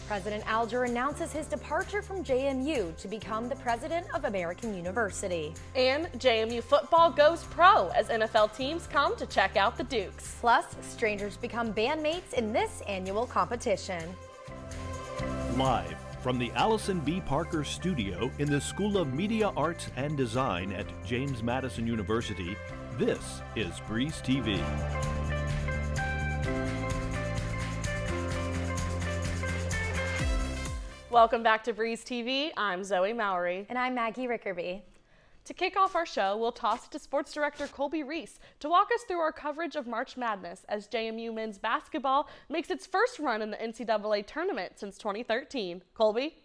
President Alger announces his departure from JMU to become the president of American University. And JMU football goes pro as NFL teams come to check out the Dukes. Plus, strangers become bandmates in this annual competition. Live from the Allison B. Parker Studio in the School of Media Arts and Design at James Madison University, this is Breeze TV. Welcome back to Breeze TV. I'm Zoe Mowry. And I'm Maggie Rickerby. To kick off our show, we'll toss it to sports director Colby Reese to walk us through our coverage of March Madness as JMU men's basketball makes its first run in the NCAA tournament since 2013. Colby?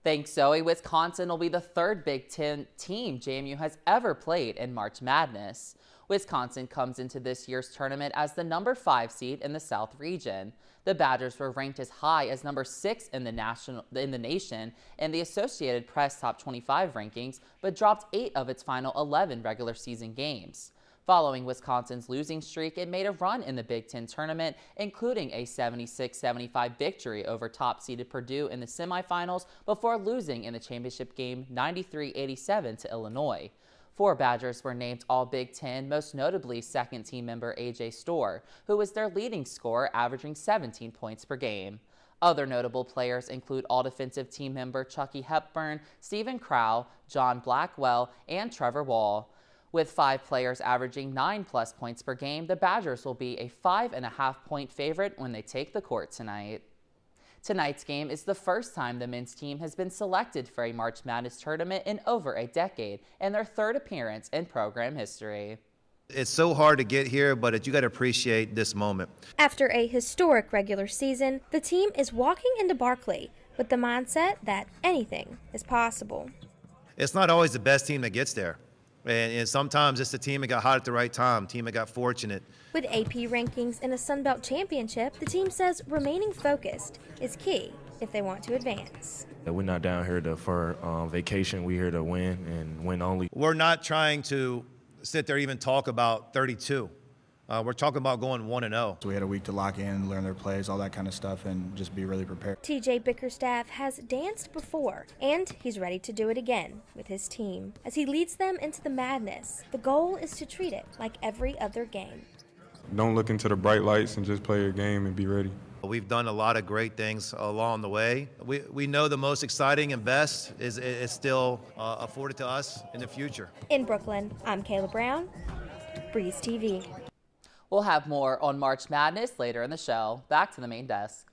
Thanks, Zoe. Wisconsin will be the third Big Ten team JMU has ever played in March Madness. Wisconsin comes into this year's tournament as the number 5 seed in the South region. The Badgers were ranked as high as number 6 in the nation in the Associated Press Top 25 rankings, but dropped 8 of its final 11 regular season games. Following Wisconsin's losing streak, it made a run in the Big Ten tournament, including a 76-75 victory over top-seeded Purdue in the semifinals before losing in the championship game 93-87 to Illinois. 4 Badgers were named All-Big Ten, most notably second-team member A.J. Storr, who was their leading scorer, averaging 17 points per game. Other notable players include All-Defensive Team member Chucky Hepburn, Stephen Crow, John Blackwell, and Trevor Wall. With 5 players averaging 9+ points per game, the Badgers will be a 5.5-point favorite when they take the court tonight. Tonight's game is the first time the men's team has been selected for a March Madness tournament in over a decade and their third appearance in program history. It's so hard to get here, but you got to appreciate this moment. After a historic regular season, the team is walking into Barkley with the mindset that anything is possible. It's not always the best team that gets there. And sometimes it's the team that got hot at the right time, team that got fortunate. With AP rankings and a Sun Belt championship, the team says remaining focused is key if they want to advance. We're not down here for vacation. We're here to win and win only. We're not trying to sit there even talk about 32. We're talking about going 1-0. So we had a week to lock in, learn their plays, all that kind of stuff, and just be really prepared. TJ Bickerstaff has danced before, and he's ready to do it again with his team. As he leads them into the madness, the goal is to treat it like every other game. Don't look into the bright lights and just play your game and be ready. We've done a lot of great things along the way. We know the most exciting and best is still afforded to us in the future. In Brooklyn, I'm Kayla Brown, Breeze TV. We'll have more on March Madness later in the show. Back to the main desk.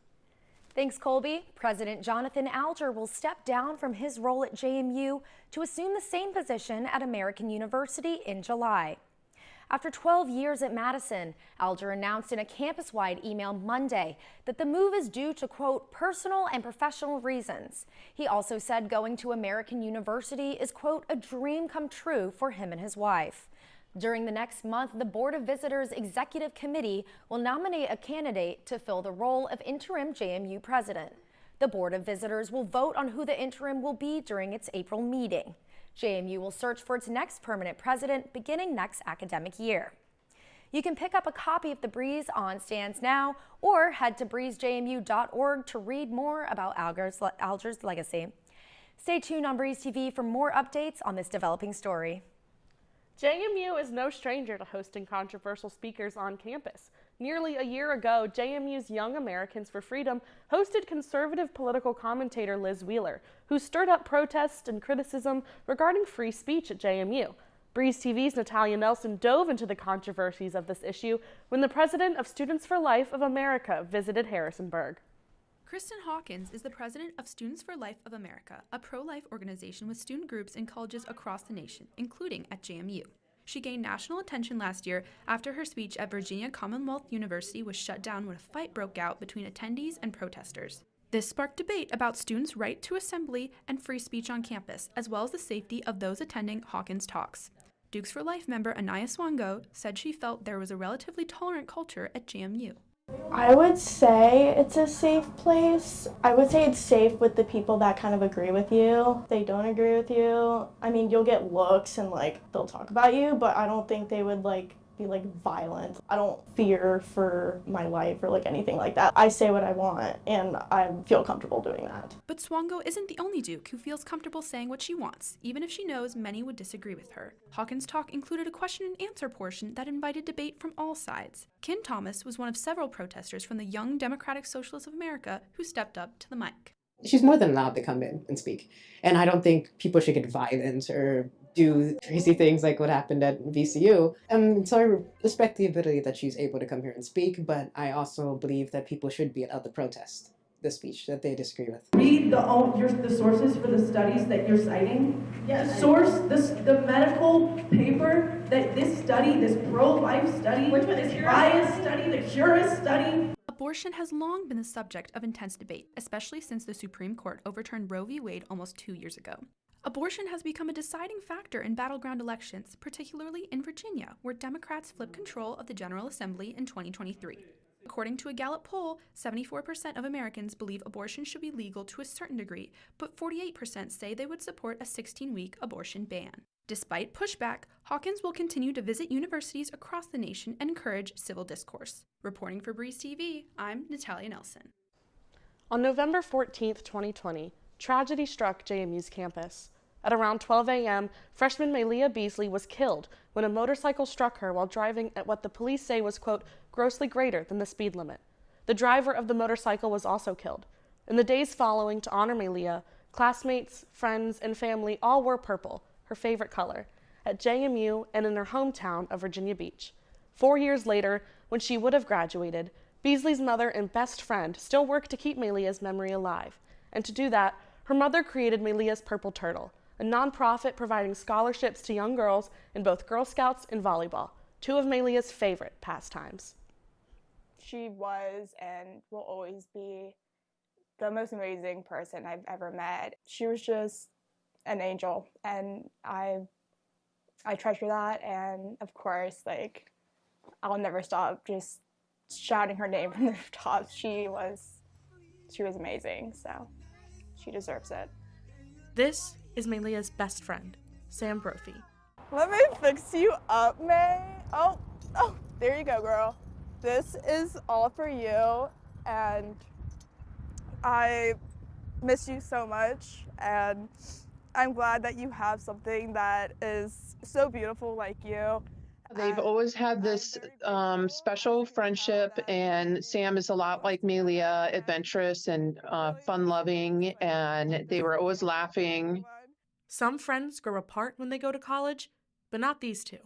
Thanks, Colby. President Jonathan Alger will step down from his role at JMU to assume the same position at American University in July. After 12 years at Madison, Alger announced in a campus-wide email Monday that the move is due to, quote, personal and professional reasons. He also said going to American University is, quote, a dream come true for him and his wife. During the next month, the Board of Visitors Executive Committee will nominate a candidate to fill the role of interim JMU president. The Board of Visitors will vote on who the interim will be during its April meeting. JMU will search for its next permanent president beginning next academic year. You can pick up a copy of The Breeze on stands now or head to breezejmu.org to read more about Alger's legacy. Stay tuned on Breeze TV for more updates on this developing story. JMU is no stranger to hosting controversial speakers on campus. Nearly a year ago, JMU's Young Americans for Freedom hosted conservative political commentator Liz Wheeler, who stirred up protests and criticism regarding free speech at JMU. Breeze TV's Natalia Nelson dove into the controversies of this issue when the president of Students for Life of America visited Harrisonburg. Kristen Hawkins is the president of Students for Life of America, a pro-life organization with student groups in colleges across the nation, including at JMU. She gained national attention last year after her speech at Virginia Commonwealth University was shut down when a fight broke out between attendees and protesters. This sparked debate about students' right to assembly and free speech on campus, as well as the safety of those attending Hawkins' talks. Dukes for Life member Anaya Swango said she felt there was a relatively tolerant culture at JMU. I would say it's a safe place. I would say it's safe with the people that kind of agree with you. If they don't agree with you, I mean, you'll get looks and they'll talk about you, but I don't think they would be like violent. I don't fear for my life or like anything like that. I say what I want and I feel comfortable doing that. But Swongo isn't the only Duke who feels comfortable saying what she wants, even if she knows many would disagree with her. Hawkins' talk included a question and answer portion that invited debate from all sides. Ken Thomas was one of several protesters from the Young Democratic Socialists of America who stepped up to the mic. She's more than allowed to come in and speak. And I don't think people should get violent or do crazy things like what happened at VCU. So I respect the ability that she's able to come here and speak, but I also believe that people should be at the protest, the speech that they disagree with. Read the sources for the studies that you're citing. Yes. The medical paper that this study, this pro-life study, this bias study, the Curis study. Abortion has long been the subject of intense debate, especially since the Supreme Court overturned Roe v. Wade almost 2 years ago. Abortion has become a deciding factor in battleground elections, particularly in Virginia, where Democrats flipped control of the General Assembly in 2023. According to a Gallup poll, 74% of Americans believe abortion should be legal to a certain degree, but 48% say they would support a 16-week abortion ban. Despite pushback, Hawkins will continue to visit universities across the nation and encourage civil discourse. Reporting for Breeze TV, I'm Natalia Nelson. On November 14, 2020, tragedy struck JMU's campus. At around 12 a.m., freshman Malia Beasley was killed when a motorcycle struck her while driving at what the police say was, quote, grossly greater than the speed limit. The driver of the motorcycle was also killed. In the days following, to honor Malia, classmates, friends, and family all wore purple, her favorite color, at JMU and in her hometown of Virginia Beach. 4 years later, when she would have graduated, Beasley's mother and best friend still worked to keep Malia's memory alive. And to do that, her mother created Malia's Purple Turtle, a nonprofit providing scholarships to young girls in both Girl Scouts and volleyball, two of Malia's favorite pastimes. She was and will always be the most amazing person I've ever met. She was just an angel, and I treasure that, and of course, like, I'll never stop just shouting her name from the rooftops. She was amazing, so she deserves it. This is Malia's best friend, Sam Brophy. Let me fix you up, May. Oh, there you go, girl. This is all for you, and I miss you so much, and I'm glad that you have something that is so beautiful like you. They've always had this special friendship, and Sam is a lot like Malia, adventurous and fun-loving, and they were always laughing. Some friends grow apart when they go to college, but not these two.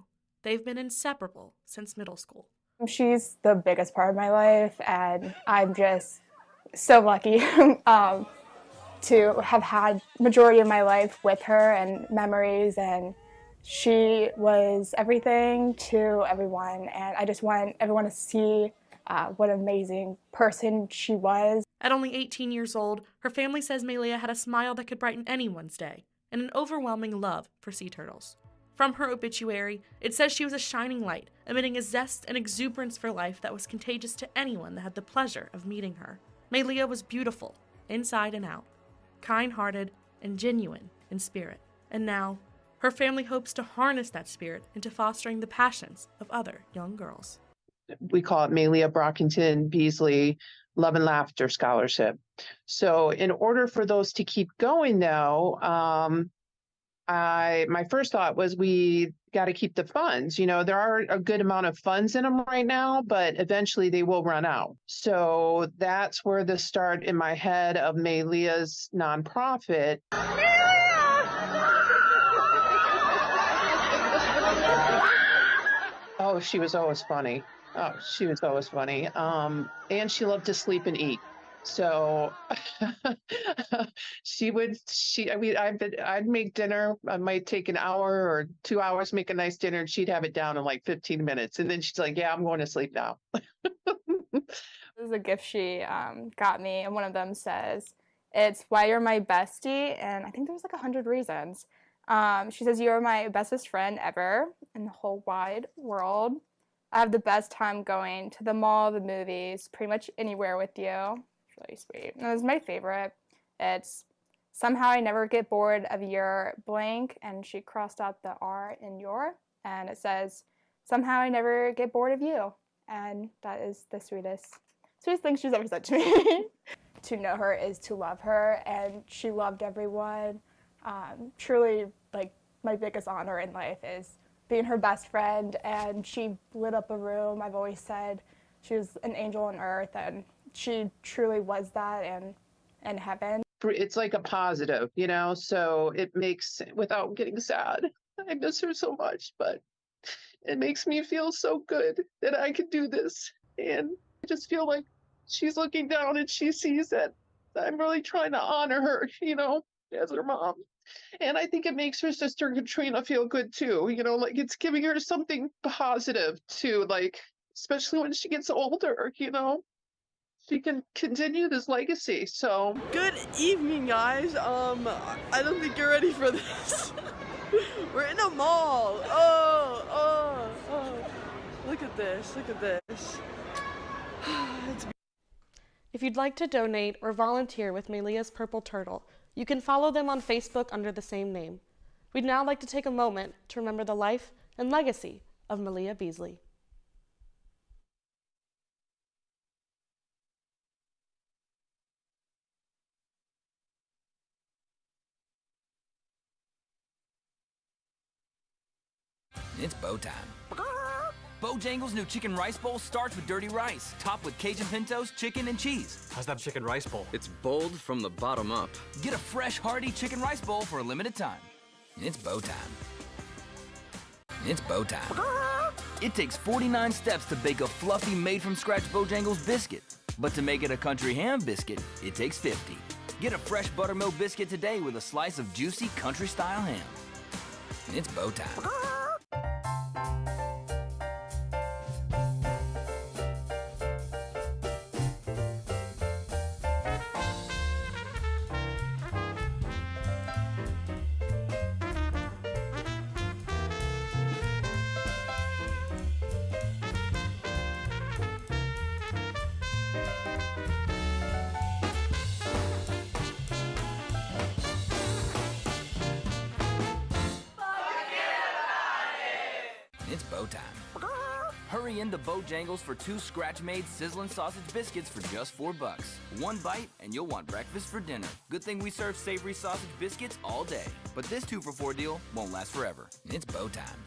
They've been inseparable since middle school. She's the biggest part of my life, and I'm just so lucky to have had majority of my life with her and memories, and she was everything to everyone, and I just want everyone to see what an amazing person she was. At only 18 years old, her family says Malia had a smile that could brighten anyone's day, and an overwhelming love for sea turtles. From her obituary, it says she was a shining light, emitting a zest and exuberance for life that was contagious to anyone that had the pleasure of meeting her. Malia was beautiful, inside and out, kind-hearted, and genuine in spirit. And now, her family hopes to harness that spirit into fostering the passions of other young girls. We call it Malia Brockington Beasley Love and Laughter Scholarship. So in order for those to keep going, though, my first thought was we got to keep the funds. You know, there are a good amount of funds in them right now, but eventually they will run out. So that's where the start in my head of Malia's nonprofit. Oh, she was always funny. And she loved to sleep and eat. So I'd make dinner. I might take an hour or 2 hours, make a nice dinner, and she'd have it down in like 15 minutes. And then she's like, yeah, I'm going to sleep now. This is a gift she got me, and one of them says, it's why you're my bestie, and I think there's like 100 reasons. She says, you're my bestest friend ever in the whole wide world. I have the best time going to the mall, the movies, pretty much anywhere with you. It's really sweet. And it was my favorite. It's somehow I never get bored of your blank, and she crossed out the R in your, and it says, somehow I never get bored of you. And that is the sweetest thing she's ever said to me. To know her is to love her, and she loved everyone. Truly, like, my biggest honor in life is being her best friend, and she lit up a room. I've always said she was an angel on earth, and she truly was that in heaven. It's like a positive, you know, so it makes, without getting sad, I miss her so much, but it makes me feel so good that I can do this. And I just feel like she's looking down and she sees that I'm really trying to honor her, you know, as her mom. And I think it makes her sister Katrina feel good too, you know, like it's giving her something positive too, like, especially when she gets older, you know, she can continue this legacy. So good evening, guys. I don't think you're ready for this. We're in a mall. Oh. Look at this. If you'd like to donate or volunteer with Maylia's Purple Turtle, you can follow them on Facebook under the same name. We'd now like to take a moment to remember the life and legacy of Maylia Beasley. It's bow time. Bojangles' new chicken rice bowl starts with dirty rice, topped with Cajun pintos, chicken, and cheese. How's that chicken rice bowl? It's bold from the bottom up. Get a fresh, hearty chicken rice bowl for a limited time. It's bow time. It's bow time. It takes 49 steps to bake a fluffy, made-from-scratch Bojangles biscuit. But to make it a country ham biscuit, it takes 50. Get a fresh buttermilk biscuit today with a slice of juicy country-style ham. It's bow time. It's bow time. Hurry into Bojangles for 2 scratch-made sizzling sausage biscuits for just $4. 1 bite and you'll want breakfast for dinner. Good thing we serve savory sausage biscuits all day. But this 2-for-4 deal won't last forever. It's bow time.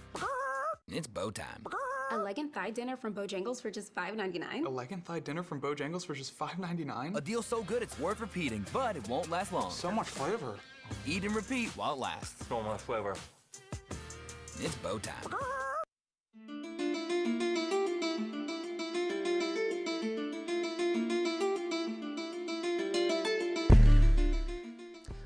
It's bow time. A leg and thigh dinner from Bojangles for just $5.99? A leg and thigh dinner from Bojangles for just $5.99? A deal so good it's worth repeating, but it won't last long. So much flavor. Eat and repeat while it lasts. So much flavor. It's bow time.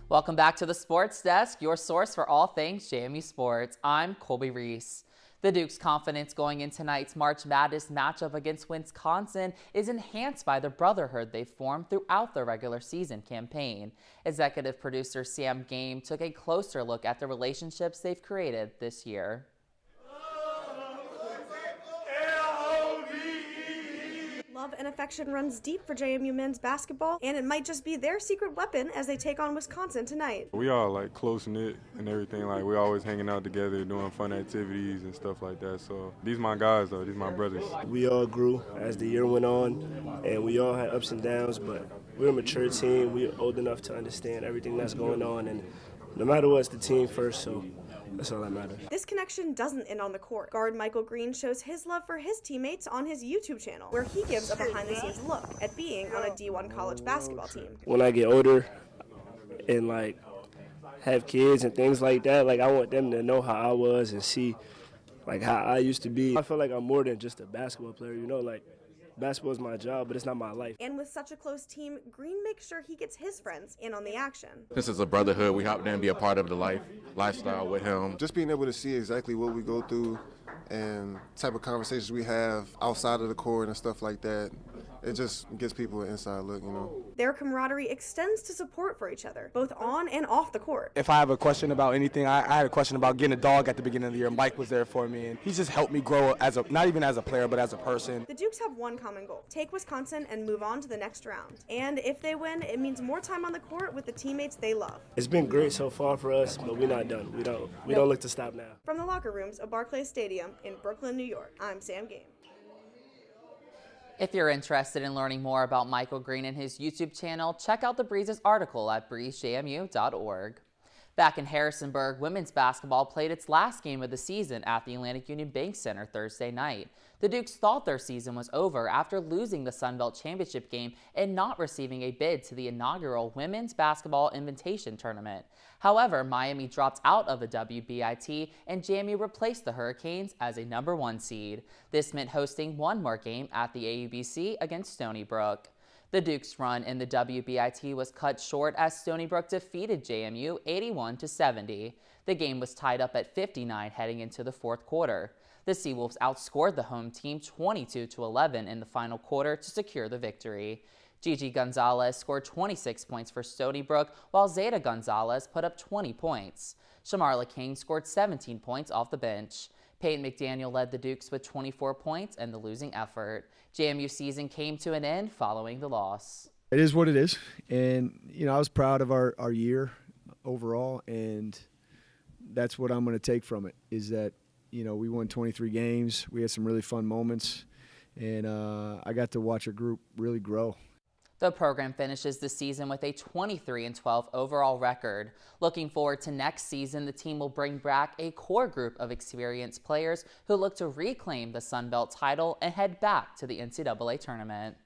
Welcome back to the Sports Desk, your source for all things JMU sports. I'm Colby Reese. The Duke's confidence going in tonight's March Madness matchup against Wisconsin is enhanced by the brotherhood they've formed throughout the regular season campaign. Executive producer Sam Game took a closer look at the relationships they've created this year. Love and affection runs deep for JMU men's basketball, and it might just be their secret weapon as they take on Wisconsin tonight. We all like close-knit and everything. Like, we're always hanging out together, doing fun activities and stuff like that. So these my guys, though. These my brothers. We all grew as the year went on, and we all had ups and downs, but we're a mature team. We're old enough to understand everything that's going on, and no matter what, it's the team first, so that's all that matters. This connection doesn't end on the court. Guard Michael Green shows his love for his teammates on his YouTube channel, where he gives a behind-the-scenes look at being on a D1 college basketball team. When I get older and, like, have kids and things like that, like, I want them to know how I was and see, like, how I used to be. I feel like I'm more than just a basketball player, you know, like, basketball is my job, but it's not my life. And with such a close team, Green makes sure he gets his friends in on the action. This is a brotherhood. We hope to be a part of the lifestyle with him. Just being able to see exactly what we go through and type of conversations we have outside of the court and stuff like that, it just gives people an inside look, you know. Their camaraderie extends to support for each other, both on and off the court. If I have a question about anything, I had a question about getting a dog at the beginning of the year. Mike was there for me, and he's just helped me grow as a, not even as a player, but as a person. The Dukes have one common goal: take Wisconsin and move on to the next round. And if they win, it means more time on the court with the teammates they love. It's been great so far for us, but we're not done. We don't look to stop now. From the locker rooms of Barclays Stadium in Brooklyn, New York, I'm Sam Game. If you're interested in learning more about Michael Green and his YouTube channel, check out the Breeze's article at breezejmu.org. Back in Harrisonburg, women's basketball played its last game of the season at the Atlantic Union Bank Center Thursday night. The Dukes thought their season was over after losing the Sun Belt Championship game and not receiving a bid to the inaugural Women's Basketball Invitation Tournament. However, Miami dropped out of the WBIT and JMU replaced the Hurricanes as a #1 seed. This meant hosting one more game at the AUBC against Stony Brook. The Dukes' run in the WBIT was cut short as Stony Brook defeated JMU 81-70. The game was tied up at 59 heading into the fourth quarter. The Seawolves outscored the home team 22-11 in the final quarter to secure the victory. Gigi Gonzalez scored 26 points for Stony Brook, while Zeta Gonzalez put up 20 points. Shamarla King scored 17 points off the bench. Peyton McDaniel led the Dukes with 24 points in the losing effort. JMU season came to an end following the loss. It is what it is, and I was proud of our year overall, and that's what I'm going to take from it, is that we won 23 games, we had some really fun moments, and I got to watch a group really grow. The program finishes the season with a 23-12 overall record. Looking forward to next season, the team will bring back a core group of experienced players who look to reclaim the Sun Belt title and head back to the NCAA tournament.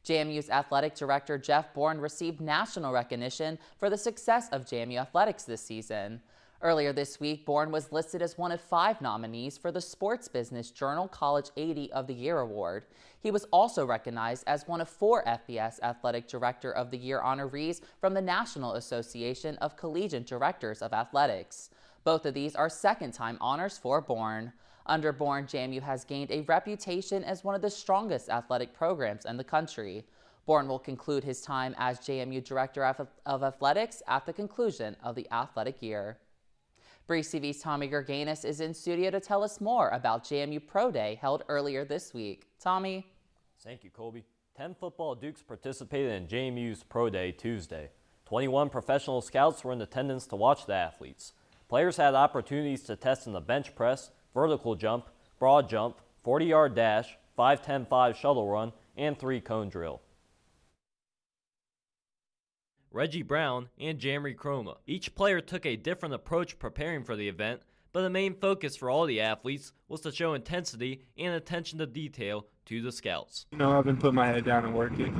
JMU's athletic director Jeff Bourne received national recognition for the success of JMU athletics this season. Earlier this week, Bourne was listed as one of 5 nominees for the Sports Business Journal College 80 of the Year award. He was also recognized as one of 4 FBS Athletic Director of the Year honorees from the National Association of Collegiate Directors of Athletics. Both of these are second-time honors for Bourne. Under Bourne, JMU has gained a reputation as one of the strongest athletic programs in the country. Bourne will conclude his time as JMU Director of Athletics at the conclusion of the athletic year. Breeze TV's Tommy Gerganis is in studio to tell us more about JMU Pro Day held earlier this week. Tommy? Thank you, Colby. 10 football Dukes participated in JMU's Pro Day Tuesday. 21 professional scouts were in attendance to watch the athletes. Players had opportunities to test in the bench press, vertical jump, broad jump, 40-yard dash, 5-10-5 shuttle run, and 3-cone drill. Reggie Brown, and Jamry Chroma. Each player took a different approach preparing for the event, but the main focus for all the athletes was to show intensity and attention to detail to the scouts. I've been putting my head down and working,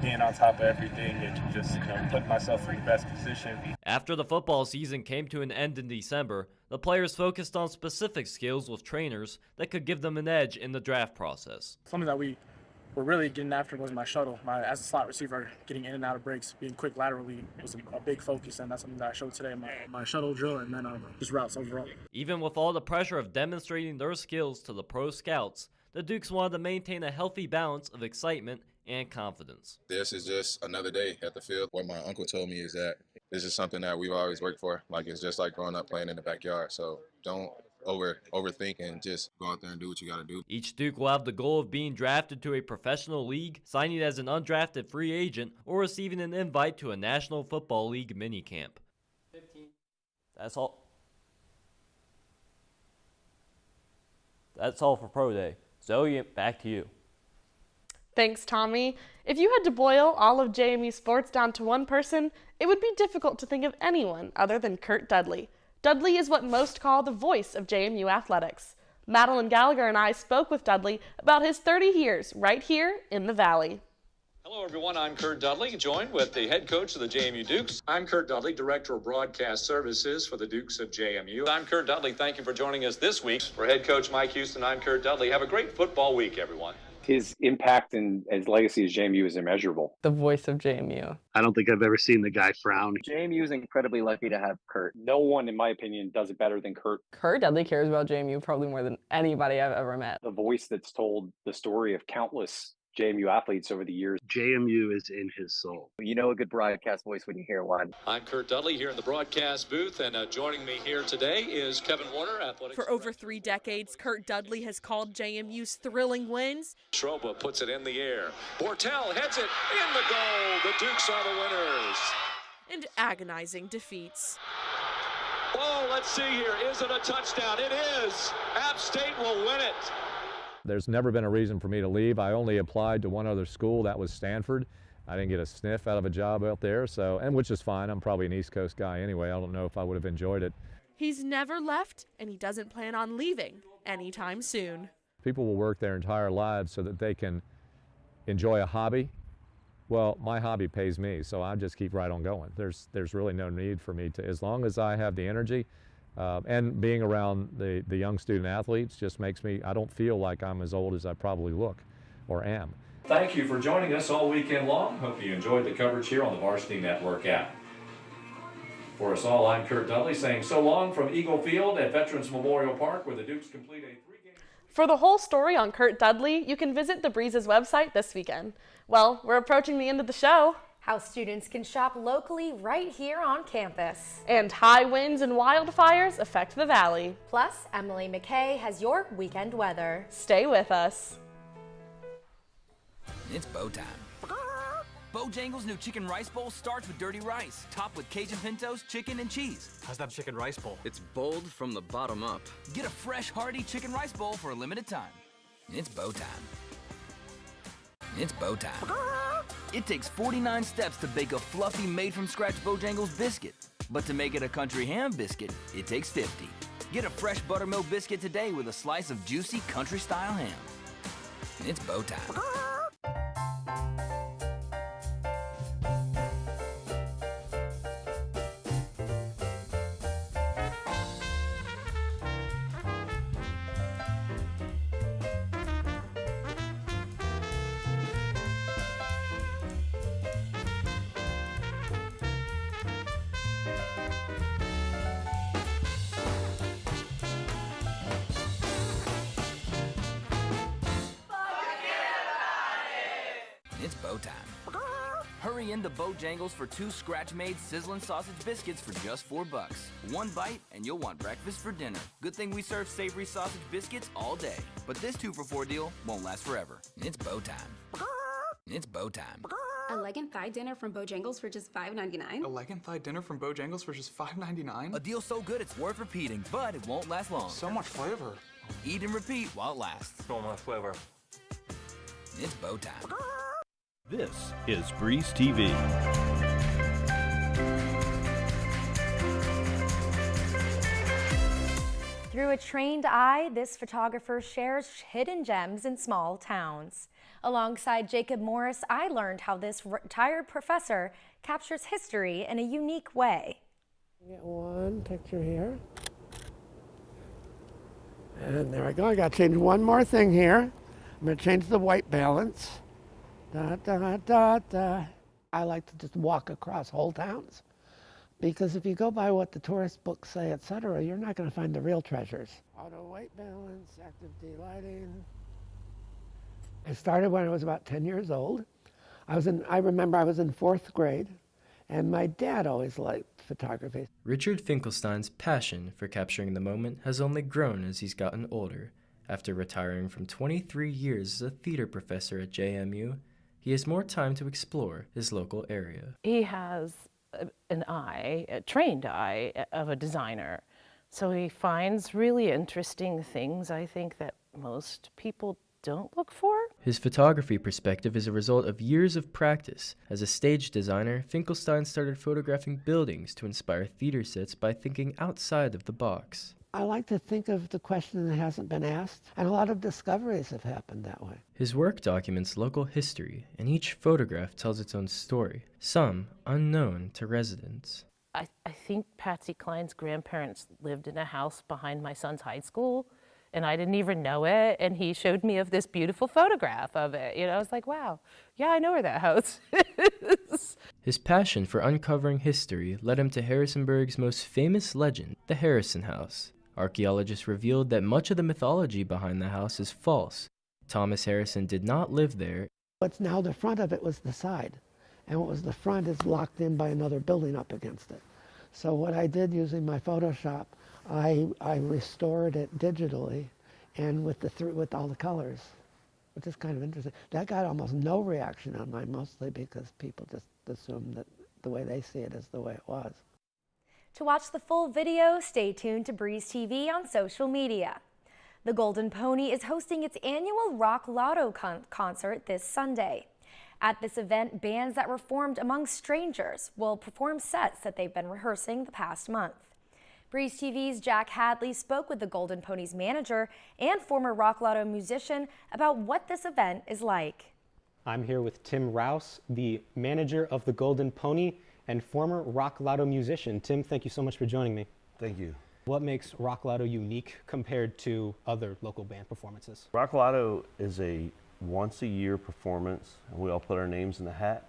being on top of everything and just, putting myself in the best position. After the football season came to an end in December, the players focused on specific skills with trainers that could give them an edge in the draft process. Something that we're really getting after was my shuttle. As a slot receiver, getting in and out of breaks, being quick laterally was a big focus, and that's something that I showed today in my shuttle drill and then just routes overall. Even with all the pressure of demonstrating their skills to the pro scouts, the Dukes wanted to maintain a healthy balance of excitement and confidence. This is just another day at the field. What my uncle told me is that this is something that we've always worked for. It's just like growing up playing in the backyard. So don't overthink and just go out there and do what you got to do. Each Duke will have the goal of being drafted to a professional league, signing as an undrafted free agent, or receiving an invite to a National Football League minicamp. That's all for Pro Day. Zoe, back to you. Thanks, Tommy. If you had to boil all of JMU sports down to one person, it would be difficult to think of anyone other than Kurt Dudley. Dudley is what most call the voice of JMU athletics. Madeline Gallagher and I spoke with Dudley about his 30 years right here in the Valley. Hello, everyone. I'm Kurt Dudley, joined with the head coach of the JMU Dukes. I'm Kurt Dudley, Director of Broadcast Services for the Dukes of JMU. I'm Kurt Dudley. Thank you for joining us this week. For head coach Mike Houston, I'm Kurt Dudley. Have a great football week, everyone. His impact and his legacy as JMU is immeasurable. The voice of JMU. I don't think I've ever seen the guy frown. JMU is incredibly lucky to have Kurt. No one, in my opinion, does it better than Kurt. Kurt Dudley cares about JMU probably more than anybody I've ever met. The voice that's told the story of countless JMU athletes over the years. JMU is in his soul. You know a good broadcast voice when you hear one. I'm Kurt Dudley here in the broadcast booth, and joining me here today is Kevin Warner, athletics. For over 3 decades, Kurt Dudley has called JMU's thrilling wins. Schroba puts it in the air. Bortel heads it in the goal. The Dukes are the winners. And agonizing defeats. Oh, let's see here. Is it a touchdown? It is. App State will win it. There's never been a reason for me to leave. I only applied to one other school, that was Stanford. I didn't get a sniff out of a job out there, which is fine. I'm probably an East Coast guy anyway. I don't know if I would have enjoyed it. He's never left, and he doesn't plan on leaving anytime soon. People will work their entire lives so that they can enjoy a hobby. Well, my hobby pays me, so I just keep right on going. There's really no need for me to, as long as I have the energy, and being around the young student athletes just makes me, I don't feel like I'm as old as I probably look or am. Thank you for joining us all weekend long. Hope you enjoyed the coverage here on the Varsity Network app. For us all, I'm Kurt Dudley saying so long from Eagle Field at Veterans Memorial Park, where the Dukes complete a 3-game... For the whole story on Kurt Dudley, you can visit the Breeze's website this weekend. Well, we're approaching the end of the show. How students can shop locally right here on campus. And high winds and wildfires affect the valley. Plus, Emily McKay has your weekend weather. Stay with us. It's bow time. Bojangles' new chicken rice bowl starts with dirty rice, topped with Cajun pintos, chicken, and cheese. How's that chicken rice bowl? It's bold from the bottom up. Get a fresh, hearty chicken rice bowl for a limited time. It's bow time. It's bow time. It takes 49 steps to bake a fluffy, made-from-scratch Bojangles biscuit. But to make it a country ham biscuit, it takes 50. Get a fresh buttermilk biscuit today with a slice of juicy country-style ham. It's bow time. It's bow time. Hurry into Bojangles for 2 scratch-made sizzling sausage biscuits for just $4. 1 bite and you'll want breakfast for dinner. Good thing we serve savory sausage biscuits all day. But this 2-for-4 deal won't last forever. It's bow time. It's bow time. A leg and thigh dinner from Bojangles for just $5.99. A leg and thigh dinner from Bojangles for just $5.99? A deal so good it's worth repeating, but it won't last long. So much flavor. Eat and repeat while it lasts. So much flavor. It's bow time. This is Breeze TV. Through a trained eye, this photographer shares hidden gems in small towns. Alongside Jacob Morris, I learned how this retired professor captures history in a unique way. Get one picture here. And there I go. I got to change one more thing here. I'm going to change the white balance. Da, da, da, da. I like to just walk across whole towns, because if you go by what the tourist books say, etc., you're not going to find the real treasures. Auto white balance, active D-lighting. I started when I was about 10 years old. I remember I was in 4th grade, and my dad always liked photography. Richard Finkelstein's passion for capturing the moment has only grown as he's gotten older. After retiring from 23 years as a theater professor at JMU, he has more time to explore his local area. He has an eye, a trained eye of a designer. So he finds really interesting things, I think, that most people don't look for. His photography perspective is a result of years of practice. As a stage designer, Finkelstein started photographing buildings to inspire theater sets by thinking outside of the box. I like to think of the question that hasn't been asked, and a lot of discoveries have happened that way. His work documents local history, and each photograph tells its own story, some unknown to residents. I think Patsy Cline's grandparents lived in a house behind my son's high school, and I didn't even know it, and he showed me of this beautiful photograph of it. I was like, wow, yeah, I know where that house is. His passion for uncovering history led him to Harrisonburg's most famous legend, the Harrison House. Archaeologists revealed that much of the mythology behind the house is false. Thomas Harrison did not live there, What's now the front of it was the side, and what was the front is locked in by another building up against it. So what I did using my Photoshop, I restored it digitally, and with all the colors, which is kind of interesting. That got almost no reaction online, mostly because people just assumed that the way they see it is the way it was. To watch the full video, stay tuned to Breeze TV on social media. The Golden Pony is hosting its annual Rock Lotto concert this Sunday. At this event, bands that were formed among strangers will perform sets that they've been rehearsing the past month. Breeze TV's Jack Hadley spoke with the Golden Pony's manager and former Rock Lotto musician about what this event is like. I'm here with Tim Rouse, the manager of the Golden Pony and former Rock Lotto musician. Tim, thank you so much for joining me. Thank you. What makes Rock Lotto unique compared to other local band performances? Rock Lotto is a once-a-year performance, and we all put our names in the hat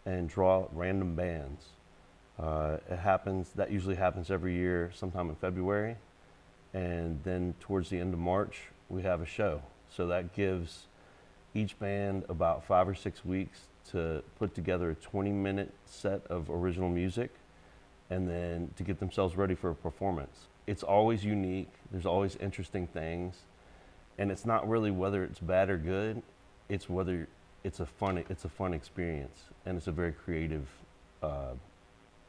and draw random bands. That usually happens every year sometime in February, and then towards the end of March we have a show. So that gives each band about 5 or 6 weeks to put together a 20-minute set of original music and then to get themselves ready for a performance. It's always unique, there's always interesting things, and it's not really whether it's bad or good, it's whether it's a fun experience, and it's a very creative,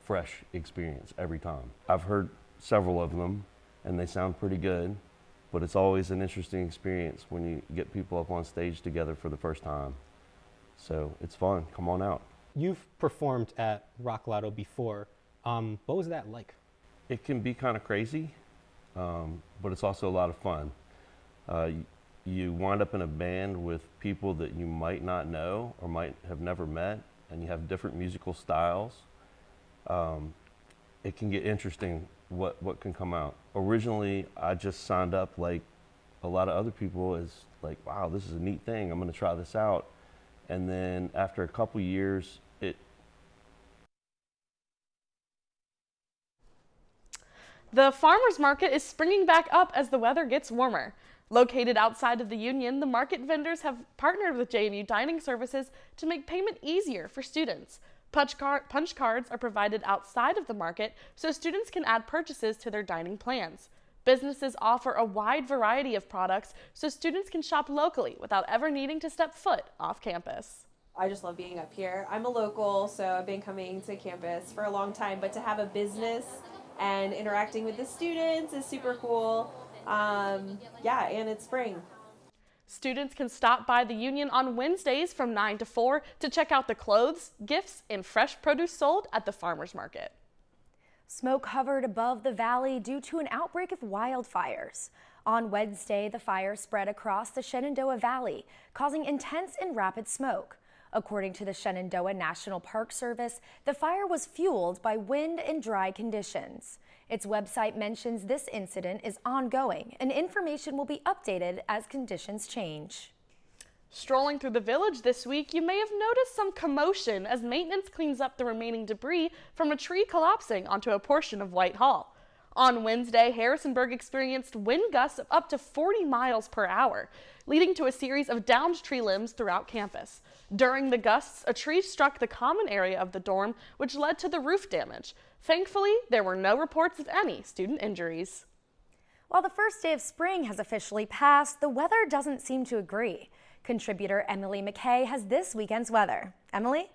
fresh experience every time. I've heard several of them and they sound pretty good, but it's always an interesting experience when you get people up on stage together for the first time. So it's fun, come on out. You've performed at Rock Lotto before. What was that like? It can be kind of crazy, but it's also a lot of fun. You wind up in a band with people that you might not know or might have never met, and you have different musical styles. It can get interesting what can come out. Originally, I just signed up like a lot of other people as like, wow, this is a neat thing, I'm gonna try this out. And then after a couple years, The farmers market is springing back up as the weather gets warmer. Located outside of the Union, the market vendors have partnered with JMU Dining Services to make payment easier for students. Punch cards are provided outside of the market so students can add purchases to their dining plans. Businesses offer a wide variety of products so students can shop locally without ever needing to step foot off campus. I just love being up here. I'm a local, so I've been coming to campus for a long time, but to have a business and interacting with the students is super cool. Yeah, and it's spring. Students can stop by the Union on Wednesdays from 9 to 4 to check out the clothes, gifts, and fresh produce sold at the farmers market. Smoke hovered above the valley due to an outbreak of wildfires. On Wednesday, the fire spread across the Shenandoah Valley, causing intense and rapid smoke. According to the Shenandoah National Park Service, the fire was fueled by wind and dry conditions. Its website mentions this incident is ongoing and information will be updated as conditions change. Strolling through the village this week, you may have noticed some commotion as maintenance cleans up the remaining debris from a tree collapsing onto a portion of Whitehall. On Wednesday, Harrisonburg experienced wind gusts of up to 40 miles per hour, leading to a series of downed tree limbs throughout campus. During the gusts, a tree struck the common area of the dorm, which led to the roof damage. Thankfully, there were no reports of any student injuries. While the first day of spring has officially passed, the weather doesn't seem to agree. Contributor Emily McKay has this weekend's weather. Emily?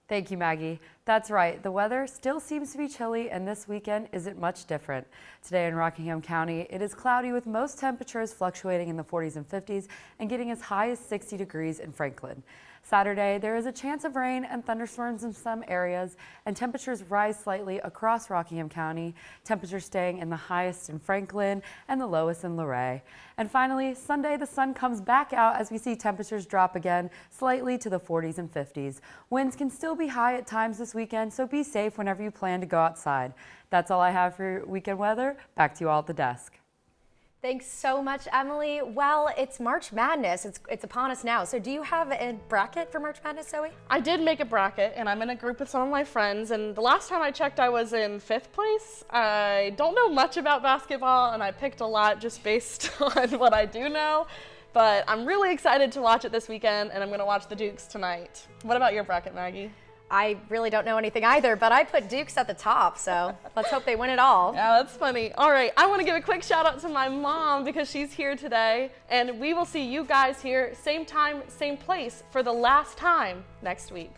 Thank you, Maggie. That's right. The weather still seems to be chilly, and this weekend isn't much different. Today in Rockingham County, it is cloudy with most temperatures fluctuating in the 40s and 50s and getting as high as 60 degrees in Franklin. Saturday, there is a chance of rain and thunderstorms in some areas, and temperatures rise slightly across Rockingham County, temperatures staying in the highest in Franklin and the lowest in Luray. And finally, Sunday, the sun comes back out as we see temperatures drop again slightly to the 40s and 50s. Winds can still be high at times this weekend, so be safe whenever you plan to go outside. That's all I have for weekend weather. Back to you all at the desk. Thanks so much, Emily. Well, it's March Madness. It's upon us now. So do you have a bracket for March Madness, Zoe? I did make a bracket, and I'm in a group with some of my friends, and the last time I checked, I was in 5th place. I don't know much about basketball, and I picked a lot just based on what I do know. but I'm really excited to watch it this weekend, and I'm going to watch the Dukes tonight. What about your bracket, Maggie? I really don't know anything either, but I put Dukes at the top, so let's hope they win it all. Yeah, that's funny. All right, I want to give a quick shout out to my mom because she's here today, and we will see you guys here same time, same place for the last time next week.